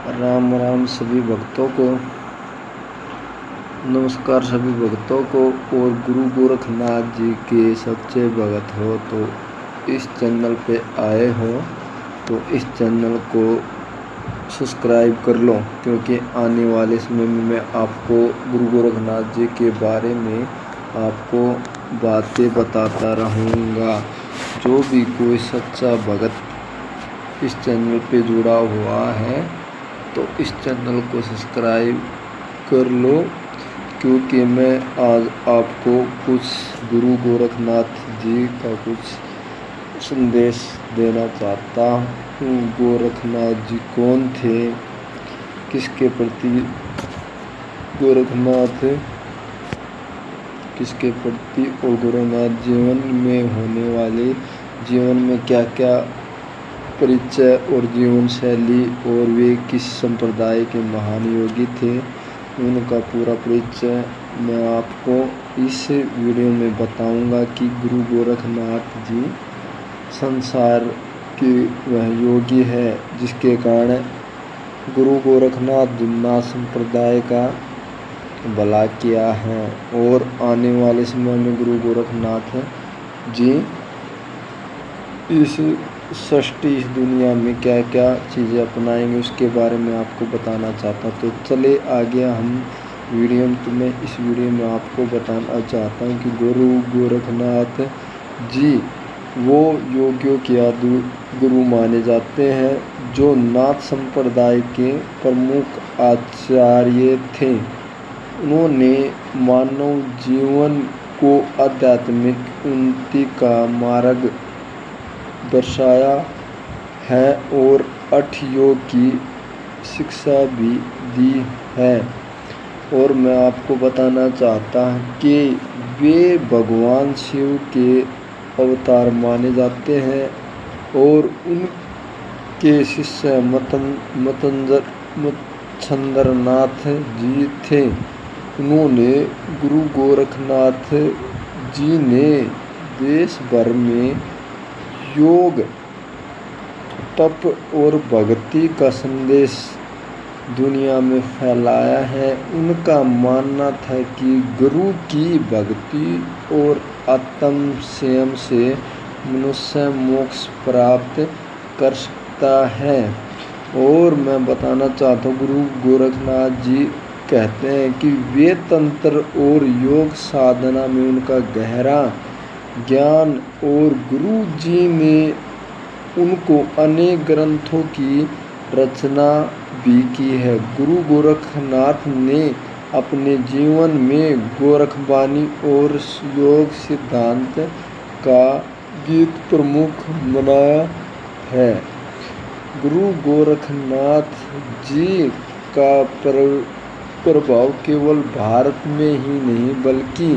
राम राम सभी भक्तों को। नमस्कार सभी भक्तों को। और गुरु गोरखनाथ जी के सच्चे भगत हो तो इस चैनल पे आए हो तो इस चैनल को सब्सक्राइब कर लो, क्योंकि आने वाले समय में मैं आपको गुरु गोरखनाथ जी के बारे में आपको बातें बताता रहूँगा। जो भी कोई सच्चा भगत इस चैनल पे जुड़ा हुआ है तो इस चैनल को सब्सक्राइब कर लो, क्योंकि मैं आज आपको कुछ गुरु गोरखनाथ जी का कुछ संदेश देना चाहता हूँ। गोरखनाथ जी कौन थे, किसके प्रति गोरखनाथ किसके प्रति और गोरखनाथ जीवन में होने वाले जीवन में क्या क्या परिचय और जीवन शैली और वे किस संप्रदाय के महान योगी थे, उनका पूरा परिचय मैं आपको इस वीडियो में बताऊंगा कि गुरु गोरखनाथ जी संसार के वह योगी है जिसके कारण गुरु गोरखनाथ जी नाथ संप्रदाय का भला किया है। और आने वाले समय में गुरु गोरखनाथ जी इस सृष्टि इस दुनिया में क्या क्या चीज़ें अपनाएंगे उसके बारे में आपको बताना चाहता। तो चले आगे हम वीडियो में। तो मैं इस वीडियो में आपको बताना चाहता हूँ कि गुरु गोरखनाथ जी वो योगियों के आदि गुरु माने जाते हैं जो नाथ संप्रदाय के प्रमुख आचार्य थे। उन्होंने मानव जीवन को आध्यात्मिक उन्नति का मार्ग दर्शाया है और 8 योग की शिक्षा भी दी है। और मैं आपको बताना चाहता हूँ कि वे भगवान शिव के अवतार माने जाते हैं और उनके शिष्य मच्छंद्रनाथ जी थे। उन्होंने गुरु गोरखनाथ जी ने देश भर में योग, तप और भक्ति का संदेश दुनिया में फैलाया है। उनका मानना था कि गुरु की भक्ति और आत्म संयम से मनुष्य मोक्ष प्राप्त कर सकता है। और मैं बताना चाहता हूँ गुरु गोरखनाथ जी कहते हैं कि वे तंत्र और योग साधना में उनका गहरा ज्ञान और गुरु जी ने उनको अनेक ग्रंथों की रचना भी की है। गुरु गोरखनाथ ने अपने जीवन में गोरखबानी और योग सिद्धांत का गीत प्रमुख बनाया है। गुरु गोरखनाथ जी का प्रभाव केवल भारत में ही नहीं बल्कि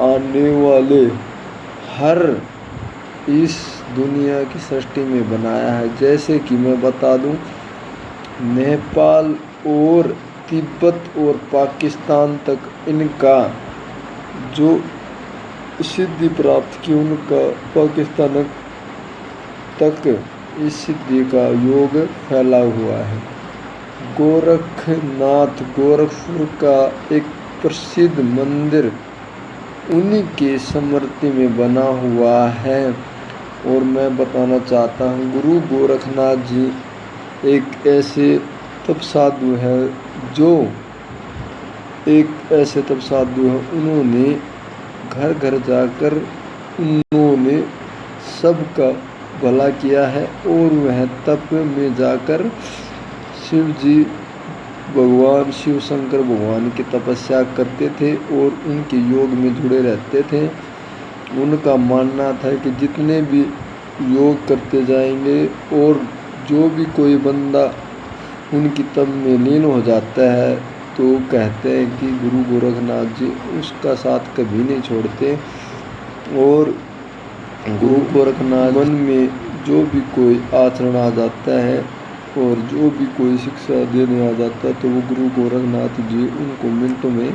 आने वाले हर इस दुनिया की सृष्टि में बनाया है। जैसे कि मैं बता दूं, नेपाल और तिब्बत और पाकिस्तान तक इनका जो सिद्धि प्राप्त की, उनका पाकिस्तान तक इस सिद्धि का योग फैला हुआ है। गोरखनाथ गोरखपुर का एक प्रसिद्ध मंदिर उन्हीं के स्मृति में बना हुआ है। और मैं बताना चाहता हूँ गुरु गोरखनाथ जी एक ऐसे तप साधु हैं जो उन्होंने घर घर जाकर उन्होंने सबका भला किया है। और वह तप में जाकर शिव जी भगवान शिव शंकर भगवान की तपस्या करते थे और उनके योग में जुड़े रहते थे। उनका मानना था कि जितने भी योग करते जाएंगे और जो भी कोई बंदा उनकी तप में लीन हो जाता है तो कहते हैं कि गुरु गोरखनाथ जी उसका साथ कभी नहीं छोड़ते। और गुरु गोरखनाथ मन में जो भी कोई आचरण आ जाता है और जो भी कोई शिक्षा देने आ जाता है तो वो गुरु गोरखनाथ जी उनको मिनटों में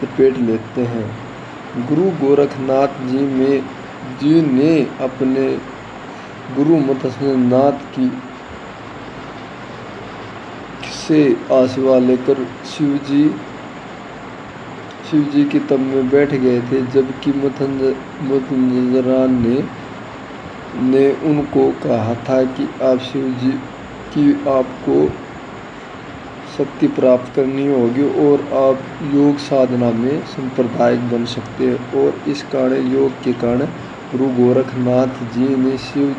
लपेट लेते हैं। गुरु गोरखनाथ जी ने अपने गुरु मच्छंद्रनाथ की से आशीर्वाद लेकर शिव जी के तंब में बैठ गए थे, जबकि मृत्युंजय ने उनको कहा था कि आप शिव जी की आपको शक्ति प्राप्त करनी होगी और आप योग साधना में सांप्रदायिक बन सकते हैं। और इस कारण योग के कारण गुरु गोरखनाथ जी ने शिव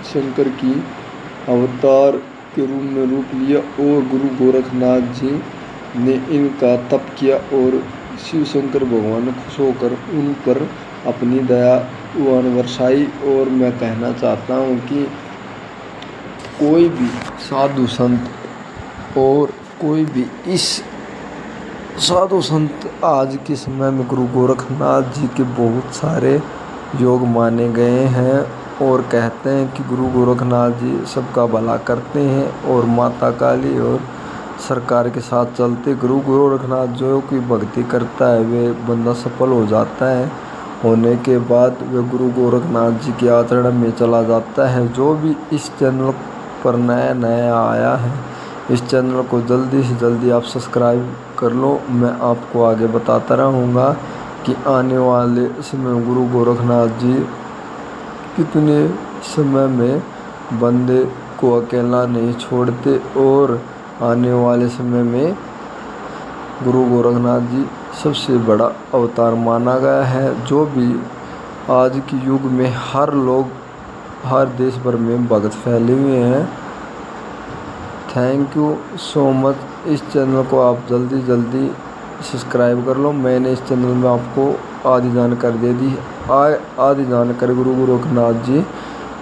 शंकर की अवतार के रूप में रूप लिया और गुरु गोरखनाथ जी ने इनका तप किया और शिव शंकर भगवान ने खुश होकर उन पर अपनी दया बरसाई। और मैं कहना चाहता हूँ कि कोई भी साधु संत और कोई भी इस साधु संत आज के समय में गुरु गोरखनाथ जी के बहुत सारे योग माने गए हैं और कहते हैं कि गुरु गोरखनाथ जी सबका भला करते हैं और माता काली और सरकार के साथ चलते। गुरु गोरखनाथ जो कोई भक्ति करता है वे बंदा सफल हो जाता है, होने के बाद वे गुरु गोरखनाथ जी के आचरण में चला जाता है। जो भी इस चैनल पर नया आया है, इस चैनल को जल्दी से जल्दी आप सब्सक्राइब कर लो। मैं आपको आगे बताता रहूँगा कि आने वाले समय गुरु गोरखनाथ जी कितने समय में बंदे को अकेला नहीं छोड़ते और आने वाले समय में गुरु गोरखनाथ जी सबसे बड़ा अवतार माना गया है। जो भी आज के युग में हर लोग हर देश भर में भगत फैले हुए हैं। Thank you so much. इस चैनल को आप जल्दी सब्सक्राइब कर लो। मैंने इस चैनल में आपको आधी जानकारी दे दी, आधी जानकारी गुरु गोरखनाथ जी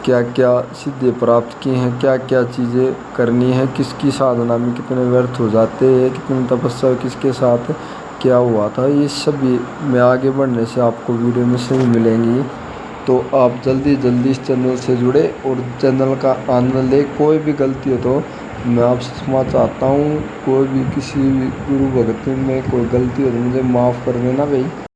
क्या क्या सिद्धि प्राप्त की हैं, क्या क्या चीज़ें करनी है, किसकी साधना में कितने व्यर्थ हो जाते हैं, कितनी तपस्या किसके साथ क्या हुआ था, ये सभी में आगे बढ़ने से आपको वीडियो में सही मिलेंगी। तो आप जल्दी इस चैनल से जुड़े और चैनल का आनंद ले। कोई भी गलती हो तो मैं आपसे क्षमा चाहता हूँ। कोई भी किसी भी गुरु भक्ति में कोई गलती हो तो मुझे माफ़ कर देना भाई।